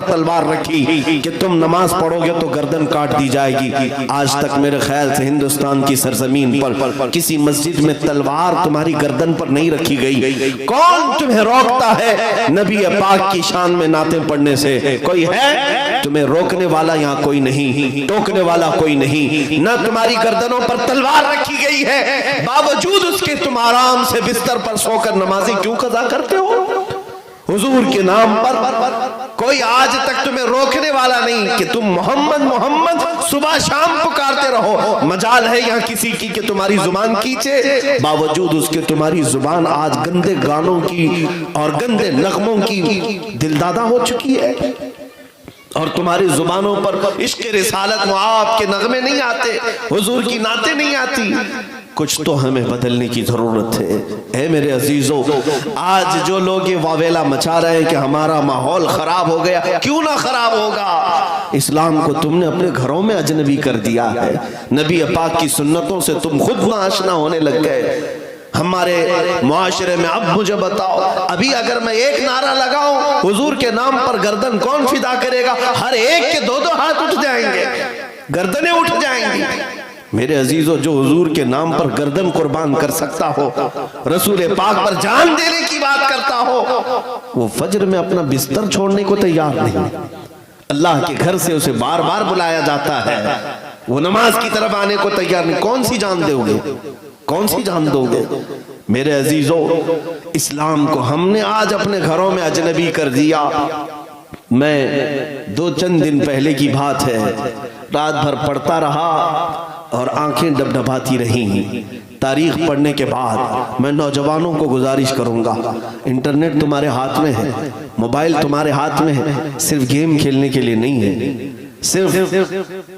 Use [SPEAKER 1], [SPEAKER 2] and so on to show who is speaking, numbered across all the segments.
[SPEAKER 1] तलवार रखी कि तुम नमाज पढ़ोगे तो गर्दन काट दी जाएगी। आज तक मेरे ख्याल से हिंदुस्तान की सरजमीन पर किसी मस्जिद में तलवार तुम्हारी गर्दन पर नहीं रखी गई। कौन तुम्हें रोकता है नबी पाक की शान में नाते पढ़ने से? कोई है? तुम्हें रोकने वाला यहाँ कोई नहीं, टोकने वाला कोई नहीं। न तुम्हारी गर्दनों पर तलवार रखी गई है, बावजूद उसके तुम आराम से बिस्तर पर सोकर नमाज़ें क्यों कज़ा करते हो? हुजूर के नाम पर कोई आज तक तुम्हें रोकने वाला नहीं कि तुम मोहम्मद मोहम्मद सुबह शाम पुकारते रहो। मजाल है यहाँ किसी की कि तुम्हारी जुबान खींचे, बावजूद उसके तुम्हारी जुबान आज गंदे गानों की और गंदे नगमों की दिलदादा हो चुकी है, और तुम्हारी जुबानों पर इश्क़ रिसालत मुआब के नगमे नहीं आते, हुजूर की नाते नहीं आती। कुछ तो हमें बदलने की जरूरत है। ऐ मेरे अजीजों, आज जो लोग ये वावेला मचा रहे हैं कि हमारा माहौल खराब हो गया, क्यों ना खराब होगा? इस्लाम को तुमने अपने घरों में अजनबी कर दिया है। नबी पाक की सुन्नतों से तुम खुद नाआशना होने लग गए। हमारे मुआशरे में अब मुझे बताओ, अभी अगर मैं एक नारा लगाऊं हुजूर के नाम पर, गर्दन कौन फिदा करेगा? हर एक के दो दो हाथ उठ जाएंगे, गर्दनें उठ जाएंगी। मेरे अजीजों, जो हुजूर के नाम पर गर्दन कुर्बान कर सकता हो, रसूल पाक पर जान देने की बात करता हो, वो फजर में अपना बिस्तर छोड़ने को तैयार नहीं। अल्लाह के घर से उसे बार बार बुलाया जाता है, वो नमाज की तरफ आने को तैयार नहीं। कौन सी जान दोगे? कौन सी जान दोगे? मेरे अजीजों, इस्लाम को हमने आज अपने घरों में अजनबी कर दिया। मैं दो चंद दिन पहले की बात है, रात भर पढ़ता रहा और आंखें डबडबाती रही। तारीख पढ़ने के बाद मैं नौजवानों को गुजारिश करूंगा, इंटरनेट तुम्हारे हाथ में है, मोबाइल तुम्हारे हाथ में है, सिर्फ गेम खेलने के लिए नहीं है, सिर्फ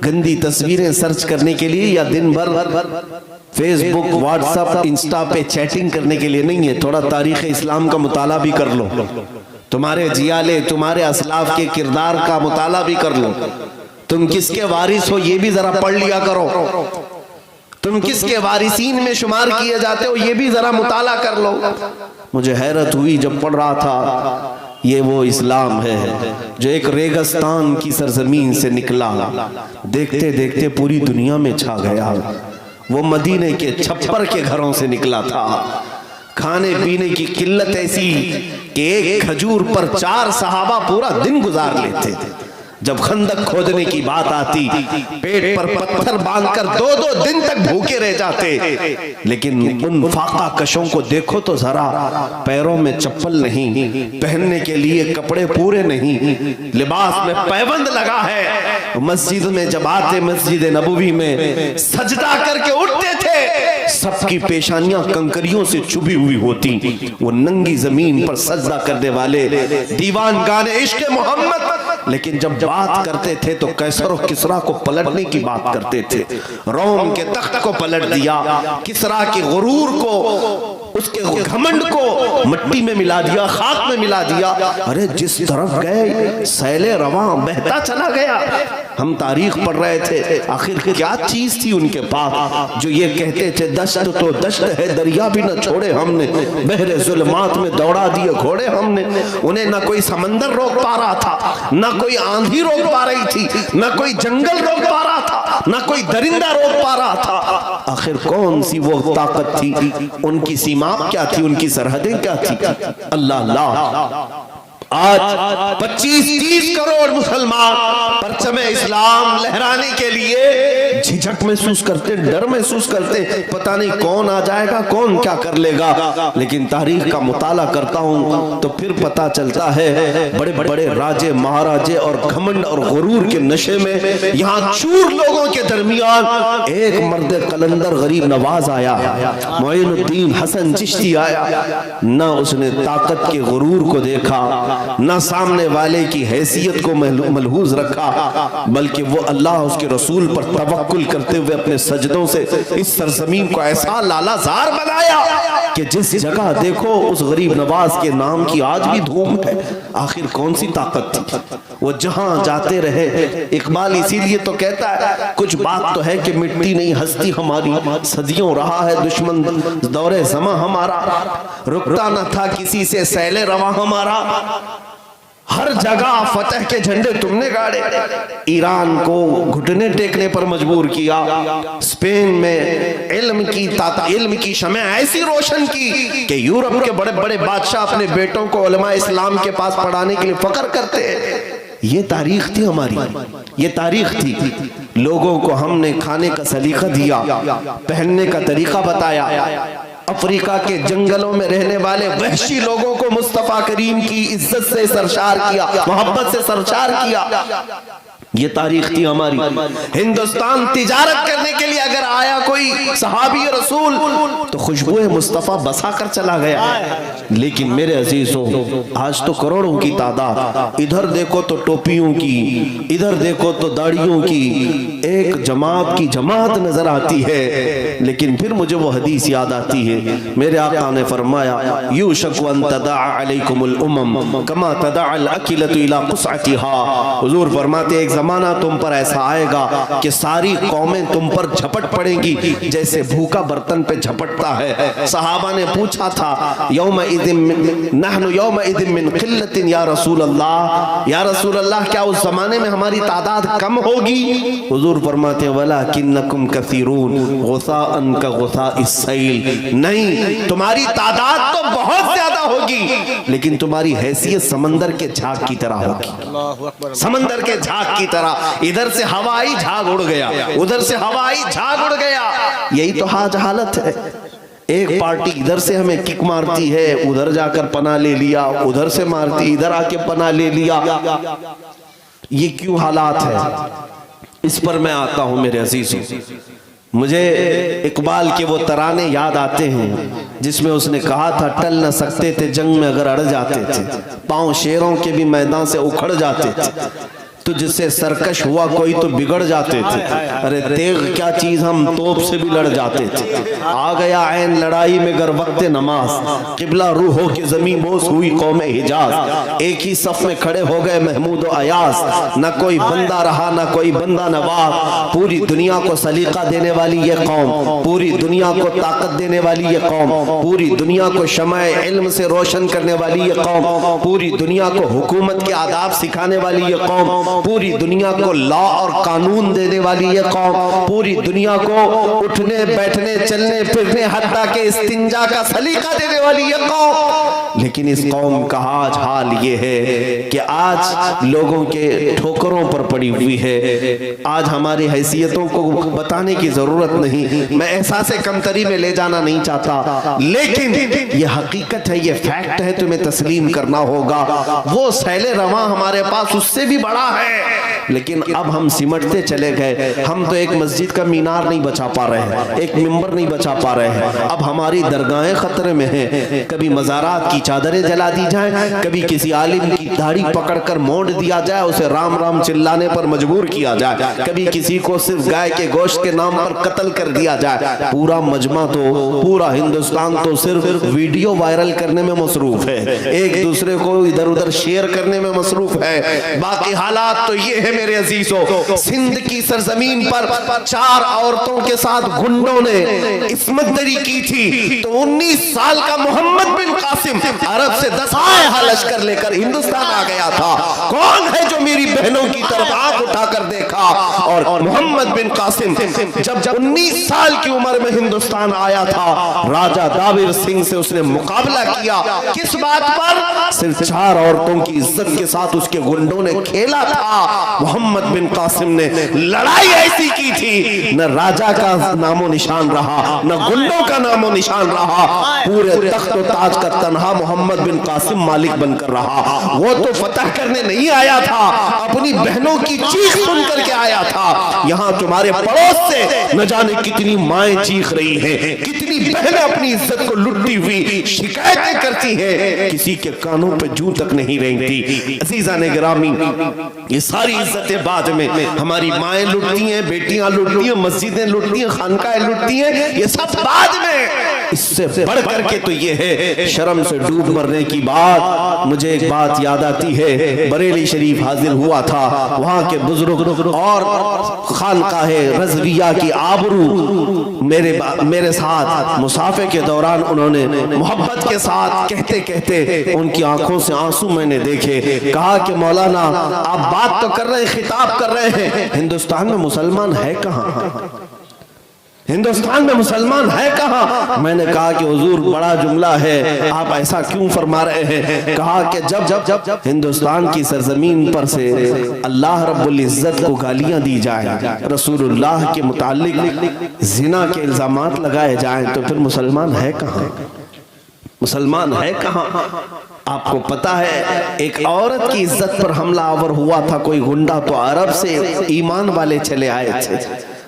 [SPEAKER 1] गंदी तस्वीरें सर्च करने के लिए या दिन भर फेसबुक व्हाट्सएप इंस्टा पे चैटिंग करने के लिए नहीं है। थोड़ा तारीख इस्लाम का मुताला भी कर लो, तुम्हारे जियाले तुम्हारे असलाफ के किरदार का मुताला भी कर लो। तुम किसके वारिस हो ये भी जरा पढ़ लिया करो, तुम किसके वारिसीन में शुमार किए जाते हो ये भी जरा मुताला कर लो। मुझे हैरत हुई जब पढ़ रहा था, ये वो इस्लाम है जो एक रेगिस्तान की सरजमीन से निकला, देखते देखते पूरी दुनिया में छा गया। वो मदीने के छप्पर के घरों से निकला था। खाने पीने की किल्लत ऐसी कि एक खजूर पर 4 सहाबा पूरा दिन गुजार लेते थे। जब खंदक खोदने की बात आती, पेट पर पत्थर बांधकर 2-2 दिन तक भूखे रह जाते। लेकिन उन फाका कशों को देखो तो जरा, पैरों में चप्पल नहीं, पहनने के लिए कपड़े पूरे नहीं, लिबास में पैबंद लगा है। मस्जिद में जब आते, मस्जिद नबवी में सजदा करके उठते थे, सबकी पेशानियां कंकरियों से चुभी हुई होती। वो नंगी जमीन पर सजदा करने वाले दीवान गाने इश्क़ मोहम्मद, लेकिन जब बात करते थे तो कैसर और किसरा को पलटने की बात करते थे। रोम के तख्त को पलट दिया, किसरा के गुरूर को, उसके घमंड को मिट्टी में मिला दिया, खाक में मिला दिया। अरे जिस तरफ गए सैले रवां बहता चला गया। हम तारीख पढ़ रहे थे, आखिर क्या चीज थी उनके पास जो ये कहते थे दश्त तो दश्त है, दरिया भी न छोड़े हमने, बहरे जुल्मात में दौड़ा दिए घोड़े हमने। उन्हें ना कोई समंदर रोक पा रहा था, ना कोई आंधी रोक पा रही थी, ना कोई जंगल रोक पा रहा था, ना कोई दरिंदा रोक पा रहा था। आखिर कौन सी वो ताकत थी? उनकी सीमा क्या थी? उनकी सरहदें क्या थी? अल्लाह अल्लाह। आज 25-30 करोड़ मुसलमान परचम इस्लाम लहराने के लिए झिझक महसूस करते, डर महसूस करते, पता नहीं कौन आ जाएगा, कौन क्या कर लेगा। लेकिन तारीख का मुताला करता हूं तो फिर पता चलता है बड़े बड़े राजे महाराजे और घमंड और गुरूर के नशे में यहाँ चूर लोगों के दरमियान एक मर्द कलंदर गरीब नवाज आया, मोइनुद्दीन हसन चिश्ती आया। न उसने ताकत के गुरूर को देखा, ना सामने वाले की हैसियत को मलहूज रखा, बल्कि वो अल्लाह उसके रसूल पर तवक्कुल करते हुए अपने सजदों से इस सरजमीन को ऐसा लालाजार बनाया कि जिस जगह देखो उस गरीब नवाज के नाम की आज भी धूम है। आखिर कौन सी ताकत थी? वो जहां जाते रहे। इकबाल इसीलिए तो कहता है कुछ बात तो है कि मिट्टी नहीं हस्ती हमारी, सदियों रहा है दुश्मन दौरे ज़मा हमारा, रुकता न था किसी से सैले रवा हमारा। हर जगह फतह के झंडे तुमने गाड़े, ईरान को घुटने टेकने पर मजबूर किया, स्पेन में इल्म की शमअ ऐसी रोशन की कि यूरोप के बड़े बड़े बादशाह अपने बेटों को उलमा इस्लाम के पास पढ़ाने के लिए फख्र करते हैं। ये तारीख थी हमारी, ये तारीख थी। लोगों को हमने खाने का सलीका दिया, पहनने का तरीका बताया। अफ्रीका के जंगलों में रहने वाले वहशी लोगों को मुस्तफा करीम की इज्जत से सरशार किया, मोहब्बत से सरशार किया। ये तारीख थी हमारी। हिंदुस्तान तिजारत करने के लिए अगर आया कोई सहाबी रसूल तो खुशबू मुस्तफा बसा कर चला गया। लेकिन मेरे अजीजों, आज तो करोड़ों की तादाद, इधर देखो तो टोपियों की, इधर देखो तो दाढ़ियों की एक जमात की जमात नजर आती है। लेकिन फिर मुझे वो हदीस याद आती है, मेरे आका ने फरमाया यूशकु अन तदअ अलैकुमुल उमम कमा तदअ अल अकिलतु इला कुसअतिहा। हुजूर फरमाते एक जमाना तुम पर ऐसा आएगा कि सारी कौमें तुम पर झपट पड़ेंगी जैसे भूखा बर्तन पे झपटता है। सहाबा ने पूछा था नहनु यौमइज़िन मिन क़िल्लतिन या रसूल अल्लाह, या रसूल अल्लाह क्या उस जमाने में हमारी तादाद कम होगी? हुजूर फरमाते वलाकिन्नकुम कसीरून गुसाअन का गुसाइस सैल, नहीं तुम्हारी तादाद तो बहुत ज्यादा होगी लेकिन तुम्हारी हैसियत समंदर के झाग की तरह होगी। समंदर के झाग की तरह, इधर से हवाई झाग उड़ गया, उधर से हवाई झाग उड़ गया। यही तो आज हालत है। एक पार्टी इधर से हमें किक मारती है, उधर जाकर पना ले लिया, उधर से मारती इधर आके पना ले लिया। ये क्यों हालात है? इस पर मैं आता हूं मेरे अजीजों। मुझे इकबाल के वो तराने याद आते हैं जिसमें उसने कहा था टल न सकते थे जंग में अगर अड़ जाते थे, पांव शेरों के भी मैदान से उखड़ जाते थे, तुझसे सरकश हुआ कोई तो बिगड़ जाते थे, अरे तेग क्या चीज हम तोप से भी लड़ जाते थे। आ गया ऐन लड़ाई में गर वक्त नमाज, किबला रूह हो के जमीन बोस हुई कौम हिजाज, एक ही सफ में खड़े हो गए महमूद और अयास, न कोई बंदा रहा न कोई बंदा नवाब, पूरी दुनिया को सलीका देने वाली ये कौम, पूरी दुनिया को ताकत देने वाली ये कौम, पूरी दुनिया को शमाए इल्म से रोशन करने वाली ये कौम, पूरी दुनिया को हुकूमत के आदाब सिखाने वाली ये कौम, पूरी दुनिया को लॉ और कानून देने वाली ये कौम, पूरी दुनिया को उठने बैठने चलने फिरने हत्ता के इस्तिंजा का सलीका देने वाली ये कौम। लेकिन इस कौम का आज हाल ये है कि आज लोगों के ठोकरों पर पड़ी हुई है। आज हमारी हैसियतों को बताने की जरूरत नहीं, मैं एहसास कमतरी में ले जाना नहीं चाहता, लेकिन ये हकीकत है, ये फैक्ट है, तुम्हें तस्लीम करना होगा। वो सैले रवां हमारे पास उससे भी बड़ा है, लेकिन अब हम सिमटते चले गए। हम तो एक मस्जिद का मीनार नहीं बचा पा रहे हैं, एक मिंबर नहीं बचा पा रहे हैं। अब हमारी दरगाहें खतरे में हैं। कभी मज़ारात की चादरें जला दी जाए, कभी किसी आलिम की दाढ़ी पकड़कर मोड़ दिया जाए, उसे राम राम चिल्लाने पर मजबूर किया जाए, कभी किसी को सिर्फ गाय के गोश्त के नाम पर कत्ल कर दिया जाए। पूरा मजमा तो, पूरा हिंदुस्तान तो सिर्फ वीडियो वायरल करने में मसरूफ है, एक दूसरे को इधर उधर शेयर करने में मसरूफ है। बाकी हालात तो ये है मेरे अजीजों, सिंध की सरजमीन पर 4 औरतों के साथ गुंडों ने इस्मतदरी की थी, तो 19 साल का मोहम्मद बिन कासिम अरब से 10 लश्कर लेकर हिंदुस्तान आ गया था। कौन है जो मेरी बहनों की तरफ आंख उठाकर देखा? और मोहम्मद बिन कासिम जब 19 साल की उम्र में हिंदुस्तान आया था, राजा दाविर सिंह से उसने मुकाबला किया। किस बात पर? सिर्फ 4 औरतों की इज्जत के साथ उसके गुंडों ने खेला था। मोहम्मद बिन कासिम ने लड़ाई ऐसी की थी, न राजा का नामो निशान रहा, न गुंडों का नामो निशान रहा, पूरे तख्त और ताज का तन्हा मोहम्मद बिन कासिम मालिक बनकर रहा। वो तो फतह करने नहीं आया था, अपनी बहनों की चीख सुन करके आया था। यहाँ तुम्हारे पड़ोस से न जाने कितनी माएं चीख रही हैं, कितनी बहनें अपनी इज्जत को लुटती हुई शिकायतें करती हैं, किसी के कानों पे जूं तक नहीं रेंगती। अजीज़ान गिरामी, ये सारी इज्जतें बाद में हमारी माएं लुटती हैं, बेटियां लुटती हैं, मस्जिदें लुटती हैं, खानकाएं लुटती हैं, ये सब बाद में। इससे बढ़ करके तो ये है शर्म से डूब मरने की बात। मुझे एक बात याद आती है, बरेली शरीफ हाजिर हुआ था, वहां के बुजुर्ग और खानकाहे रज़विया की आबरू मेरे साथ मुसाफे के दौरान उन्होंने मोहब्बत के साथ कहते कहते उनकी आंखों से आंसू मैंने देखे। कहा कि मौलाना आप बात तो कर रहे हैं, खिताब कर रहे हैं, हिंदुस्तान में मुसलमान है कहाँ? हिंदुस्तान में मुसलमान है कहाँ? मैंने कहा कि हुजूर बड़ा जुमला है, आप ऐसा क्यों फरमा रहे हैं? कहा कि जब हिंदुस्तान की सरजमीन पर से अल्लाह रब्बुल इज्जत को गालियां दी जाए, रसूलुल्लाह के मुतालिक जिना के इल्जामात लगाए जाएं, तो फिर मुसलमान है कहाँ? मुसलमान है कहाँ? आपको पता है एक औरत की इज्जत पर हमला आवर हुआ था कोई गुंडा, तो अरब से ईमान वाले चले आए थे।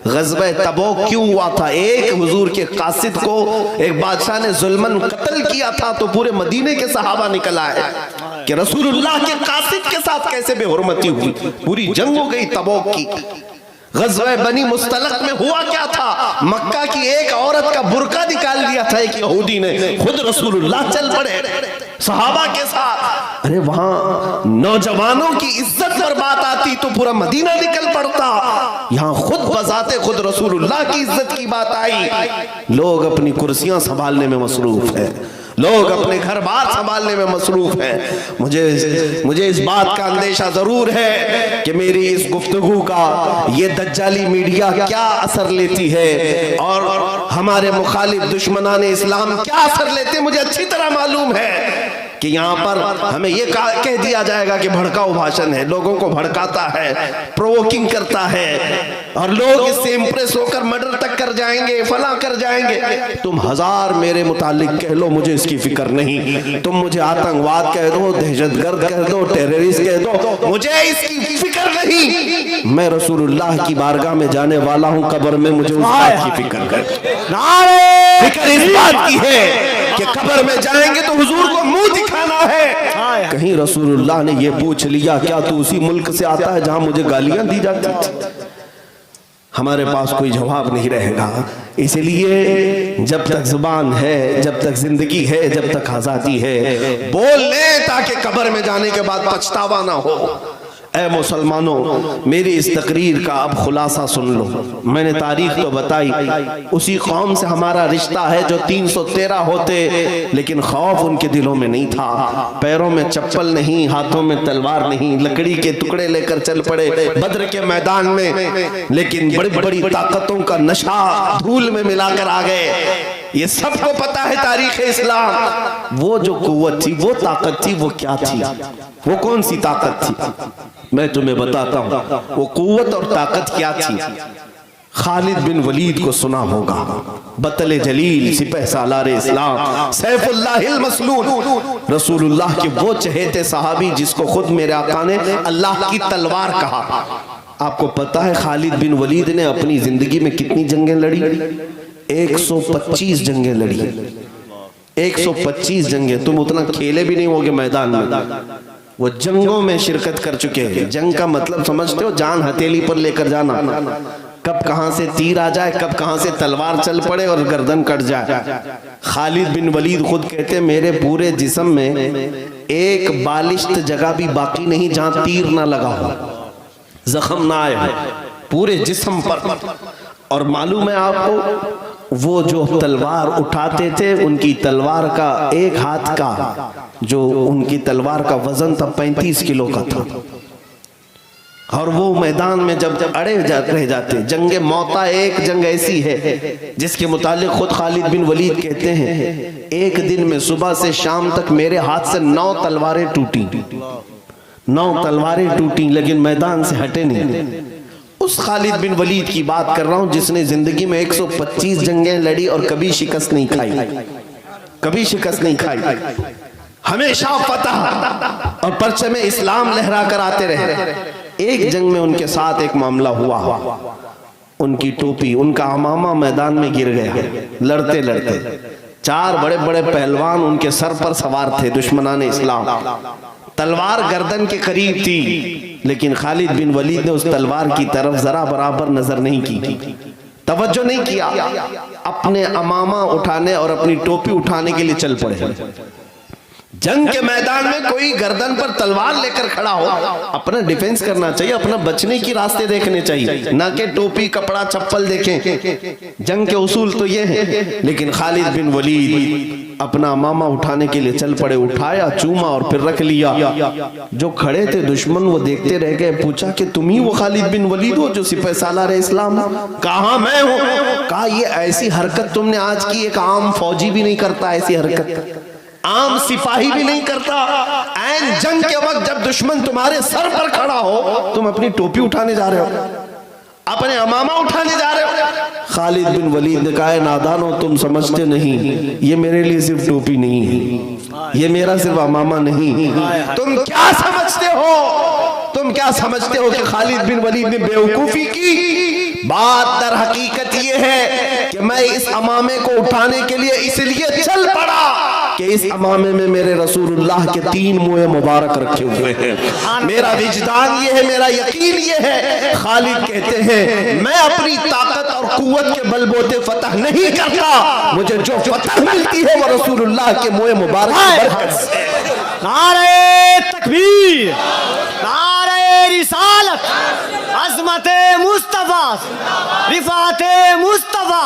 [SPEAKER 1] ग़ज़वे तबूक क्यों हुआ था? एक हुजूर के कासिद को एक बादशाह ने जुल्मन कत्ल किया था, तो पूरे मदीने के सहाबा निकल आए कि रसूलुल्लाह के कासिद के साथ कैसे बेहुरमती हुई। पूरी जंग हो गई तबूक की। ग़ज़वे बनी मुस्तलक में हुआ क्या था? मक्का की एक औरत का बुर्का निकाल दिया था एक यहूदी ने, खुद रसूलुल्लाह चल पड़े सहाबा के साथ। अरे वहां नौजवानों की इज्जत पर बात आती तो पूरा मदीना निकल पड़ता, यहाँ खुद बजाते खुद रसूलुल्लाह की इज्जत की बात आई। लोग अपनी कुर्सियां संभालने में मसरूफ है, लोग अपने घर बार संभालने में मसरूफ है। मुझे इस बात का अंदेशा जरूर है कि मेरी इस गुफ्तगू का ये दज्जाली मीडिया क्या असर लेती है और हमारे मुखालिफ दुश्मनाने इस्लाम क्या असर लेते हैं, मुझे अच्छी तरह मालूम है कि यहाँ पर हमें ये कह दिया जाएगा कि भड़काऊ भाषण है, लोगों को भड़काता है, प्रोवोकिंग करता है, और लोग इससे इंप्रेस होकर मर्डर तक कर जाएंगे, फला कर जाएंगे। तुम हजार मेरे मुतालिक कह लो, मुझे इसकी फिक्र नहीं। तुम मुझे आतंकवाद कह दो, दहशतगर्द कह दो, टेररिस्ट कह दो, मुझे इसकी फिक्र नहीं। मैं रसूलुल्लाह की बारगाह में जाने वाला हूँ, कब्र में मुझे उस बात की फिक्र फिक्र इस बात की है कि कब्र में जाएंगे तो हुजूर को मुंह दिखाना है। कहीं रसूलुल्लाह ने ये पूछ लिया क्या तू उसी मुल्क से आता है जहां मुझे गालियां दी जाती थी? हमारे पास कोई जवाब नहीं रहेगा। इसलिए जब तक जुबान है, जब तक जिंदगी है, जब तक आजादी है, बोल ले ताकि कब्र में जाने के बाद पछतावा ना हो। ऐ मुसलमानों, मेरी इस तकरीर का अब खुलासा सुन लो। मैंने तारीख तो बताई, उसी कौम से हमारा रिश्ता है जो 313 होते, लेकिन खौफ उनके दिलों में नहीं था। पैरों में चप्पल नहीं, हाथों में तलवार नहीं, लकड़ी के टुकड़े लेकर चल पड़े बद्र के मैदान में, लेकिन बड़ी बड़ी ताकतों का नशा धूल में मिलाकर आ गए। ये सबको पता है तारीख इस्लाम। वो जो कुव्वत थी, वो ताकत थी, वो क्या थी? वो कौन सी ताकत थी? मैं तुम्हें बताता हूं वो कुव्वत और ताकत क्या थी। खालिद बिन वलीद को सुना होगा, बतले जलील, सिपह सालार इस्लाम, सैफुल्लाहिल मसलूल, रसूलुल्लाह के वो चहेते सहाबी जिसको खुद मेरे आका ने अल्लाह की तलवार कहा। आपको पता है खालिद बिन वलीद ने अपनी जिंदगी में कितनी जंगें लड़ी? 125 जंगें लड़ी। 125 जंगें। तुम उतना खेले भी नहीं होगे मैदान में, वो जंगों में शिरकत कर चुके हैं। जंग का मतलब समझते हो? जान हथेली पर लेकर जाना, कब कहां से तीर आ जाए, कब कहां से तलवार चल पड़े और गर्दन कट जाए। खालिद बिन वलीद खुद कहते मेरे पूरे जिस्म में एक बालिश्त जगह भी बाकी नहीं जहां तीर ना लगा हो, जख्म ना आए, पूरे जिस्म पर। और मालूम है आपको, वो जो तलवार उठाते थे, उनकी तलवार का एक हाथ का जो उनकी तलवार का वजन था 35 किलो का था। और वो मैदान में जब अड़े रह जाते, जंगे मौता एक जंग ऐसी है जिसके मुतालिक खुद खालिद बिन वलीद कहते हैं एक दिन में सुबह से शाम तक मेरे हाथ से 9 तलवारें टूटी, 9 तलवारें टूटी, लेकिन मैदान से हटे नहीं। उस खालिद बिन वलीद की बात कर रहा हूं जिसने जिंदगी में 125 जंगें लड़ी और कभी शिकस्त नहीं खाई, कभी शिकस्त नहीं खाई, हमेशा फतह और परचम इस्लाम लहरा कर आते रहे। एक जंग में उनके साथ एक मामला हुआ, उनकी टोपी, उनका अमामा मैदान में गिर गया। लड़ते लड़ते 4 बड़े बड़े पहलवान उनके सर पर सवार थे, दुश्मनाने इस्लाम। तलवार गर्दन के करीब थी, लेकिन खालिद बिन वलीद ने उस तलवार की तरफ जरा बराबर नजर नहीं की। तवज्जो नहीं किया, अपने अमामा उठाने और अपनी टोपी उठाने के लिए चल पड़े। जंग के मैदान में कोई गर्दन पर तलवार लेकर खड़ा हो, अपना डिफेंस करना चाहिए, अपना बचने की रास्ते देखने चाहिए, ना कि टोपी कपड़ा चप्पल देखें। जंग के उसूल तो ये हैं। लेकिन खालिद बिन वलीद अपना मामा उठाने के लिए चल पड़े, उठाया, चूमा और फिर रख लिया। जो खड़े थे दुश्मन वो देखते रह गए। पूछा कि तुम ही वो खालिद बिन वलीद हो जो सिपह सालार इस्लाम? कहा मैं हूं। कहा ये ऐसी हरकत तुमने आज की, एक आम फौजी भी नहीं करता ऐसी हरकत, आम सिपाही भी नहीं करता। ऐन जंग के वक्त जब दुश्मन तुम्हारे सर पर खड़ा हो, तुम अपनी टोपी उठाने जा रहे हो, अपने अमामा उठाने जा रहे हो। खालिद बिन वलीद ने कहा, नादानो तुम समझते नहीं, ये मेरे लिए सिर्फ टोपी नहीं है, ये मेरा सिर्फ अमामा नहीं। तुम क्या समझते हो, तुम क्या समझते हो कि खालिद बिन वलीद ने बेवकूफी की? बात दर हकीकत ये है कि मैं इस अमामे को उठाने के लिए इसलिए चल पड़ा कि इस अमामे में मेरे रसूलुल्लाह के 3 मुँह मुबारक रखे हुए हैं। मेरा विजदान ये है, मेरा यकीन ये है। खालिद कहते हैं मैं अपनी ताकत और कुव्वत के बलबूते फतह नहीं करता, मुझे जो फतह मिलती है वो रसूलुल्लाह के मुँह मुबारक की बरकत से।
[SPEAKER 2] नारे तकबीर, नारे रिसालत, अज़मते मुस्तफा, रिफाते मुस्तफा,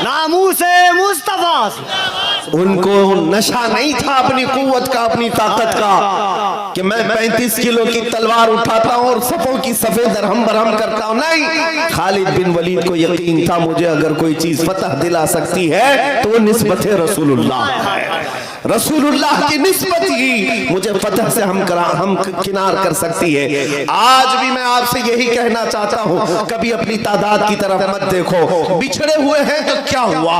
[SPEAKER 2] नामूसे मुस्तफा।
[SPEAKER 1] उनको नशा नहीं था अपनी कुव्वत का, अपनी ताकत का, कि मैं 35 किलो की तलवार उठाता हूं और सफों की सफेद दरहम बरहम करता हूं। नहीं, खालिद बिन वलीद को यकीन था मुझे अगर कोई चीज फतह दिला सकती है तो वो निस्बत रसूलुल्लाह है। रसूलुल्लाह की निस्बत ही मुझे फतह से हम किनार कर सकती है। आज भी मैं आपसे यही कहना चाहता हूं, कभी अपनी तादाद की तरफ मत देखो। बिछड़े हुए हैं तो क्या हुआ,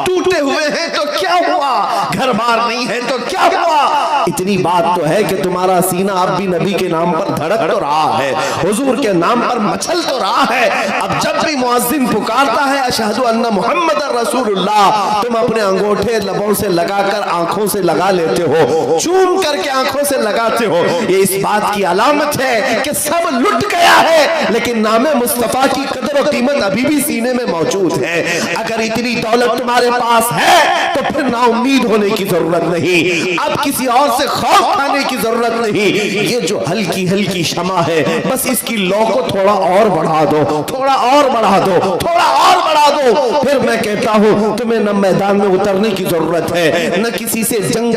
[SPEAKER 1] टूटे हुए हैं तो क्या हुआ, घर बार नहीं है तो क्या हुआ। इतनी बात तो है कि तुम्हारा सीना अब भी नबी के नाम पर धड़क तो रहा है, हुजूर के नाम पर मचल तो रहा है। अब जब भी मुअज्जिन पुकारता है अशहदु अन्ना मुहम्मद रसूलुल्लाह, तुम अपने अंगूठे लबों से लगाकर आंखों से लगा लेते हो, चूम करके आंखों से लगाते हो। ये इस बात की अलामत है कि सब लुट गया है, लेकिन नामे मुस्तफा की कदर और कीमत अभी भी सीने में मौजूद है। अगर इतनी दौलत तुम्हारे पास है तो फिर नाउम्मीद होने की जरूरत नहीं, अब किसी और से खौफ खाने की जरूरत नहीं। ये जो हल्की हल्की शमा है, बस इसकी लौ को थोड़ा और बढ़ा दो, थोड़ा और बढ़ा दो, थोड़ा और बढ़ा दो। फिर मैं कहता हूं तुम्हें न मैदान में उतरने की जरूरत है, न किसी से जंग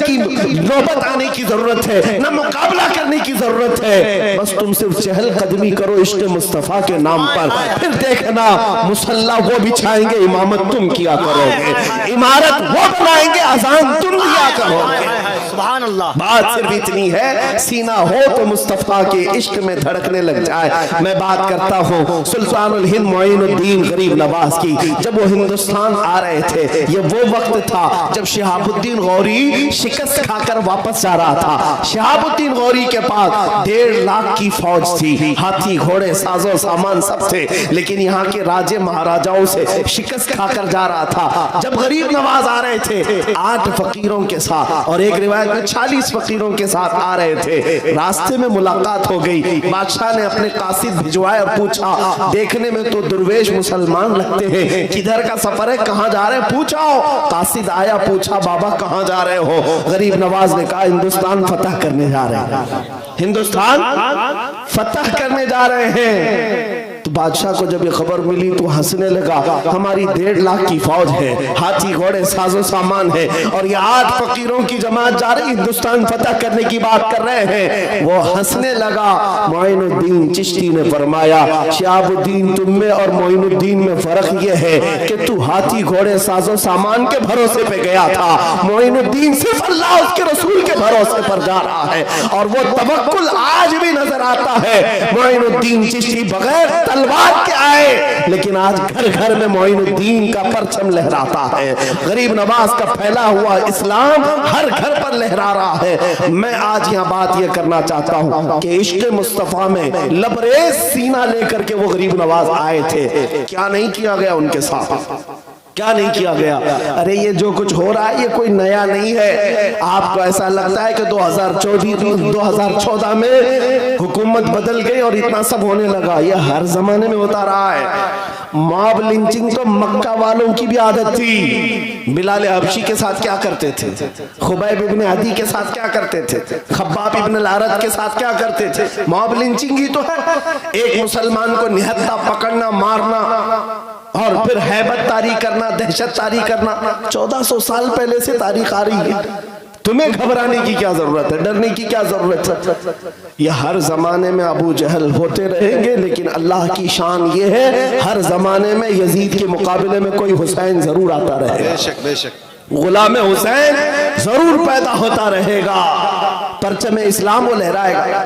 [SPEAKER 1] की नौबत आने की जरूरत है, न मुकाबला करने की जरूरत है। बस तुम सिर्फ चहल कदमी करो इश्क़ मुस्तफा के नाम पर, फिर देखना मुसल्ला वो बिछाएंगे, इमामत तुम किया करोगे, इमारत वो बनाएंगे, अजान तुम दिया करोगे।
[SPEAKER 2] सुभान अल्लाह।
[SPEAKER 1] बात सिर्फ इतनी है, सीना हो तो मुस्तफा के इश्क में धड़कने लग जाए। मैं बात करता हूँ सुल्तानुल हिंद मोइनुद्दीन गरीब नवाज की। जब वो हिंदुस्तान आ रहे थे, ये वो वक्त था जब शहाबुद्दीन गौरी शिकस्त खाकर वापस जा रहा था। शहाबुद्दीन गौरी के पास 1.5 लाख की फौज थी, हाथी घोड़े साजो सामान सब थे, लेकिन यहाँ के राजे महाराजाओं से शिकस्त खाकर जा रहा था। जब गरीब नवाज आ रहे थे 8 फकीरों के साथ, और एक रिवायत में 40 फकीरों के साथ आ रहे थे। रास्ते में मुलाकात हो गई, बादशाह ने अपने कासिद भिजवाए और पूछा, देखने में तो दुर्वेश मुसलमान लगते हैं, किधर का सफर है, कहाँ जा रहे हैं, पूछो। कासिद आया, पूछा बाबा कहाँ जा रहे हो? गरीब नवाज ने कहा हिंदुस्तान फतह करने जा रहे हैं, हिंदुस्तान फतह करने जा रहे हैं। तो बादशाह को जब ये खबर मिली तो हंसने लगा, हमारी 1.5 लाख की फौज है, हाथी घोड़े साजो सामान है, और ये 8 फकीरों की जमात जा रही हिंदुस्तान फतह करने की बात कर रहे हैं। वो हंसने लगा। मोइनुद्दीन चिश्ती ने फरमाया, शहाबुद्दीन तुम में और मोइनुद्दीन में फर्क ये है कि तू हाथी घोड़े साजो सामान के भरोसे पे गया था, मोइनुद्दीन सिर्फ अल्लाह उसके रसूल के भरोसे पर जा रहा है, और वो तवक्कुल आज भी नजर आता है। मोइनुद्दीन चिश्ती बगैर तलवार के आए, लेकिन आज घर घर में मोइनुद्दीन का परचम लहराता है। गरीब नवाज का फैला हुआ इस्लाम हर घर पर लहरा रहा है। मैं आज यहाँ बात यह करना चाहता हूँ कि इश्क़ मुस्तफा में लबरेज सीना लेकर के वो गरीब नवाज आए थे, क्या नहीं किया गया उनके साथ। क्या नहीं किया गया? अरे ये जो कुछ हो रहा है ये कोई नया नहीं है। आपको ऐसा लगता है कि 2014 में हुकूमत बदल गई और इतना सब होने लगा। ये हर जमाने में होता रहा है। मॉब लिंचिंग तो मक्का वालों की भी आदत थी। बिलाल हबशी के साथ क्या करते थे, खुबैब इब्ने अदी के साथ क्या करते थे, खब्बाब इब्ने लारत के साथ क्या करते थे। मॉब लिंचिंग ही तो है, एक मुसलमान को निहत्था पकड़ना, मारना और फिर हैबत तारी करना, दहशत तारी करना। 1400 साल पहले से तारीख आ रही है। तुम्हें घबराने की क्या जरूरत है, डरने की क्या जरूरत है? ये हर जमाने में अबू जहल होते रहेंगे, लेकिन अल्लाह की शान ये है हर जमाने में यजीद के मुकाबले में कोई हुसैन जरूर आता रहेगा।
[SPEAKER 3] बेशक बेशक
[SPEAKER 1] गुलाम हुसैन जरूर पैदा होता रहेगा, परचम इस्लाम वो लहराएगा।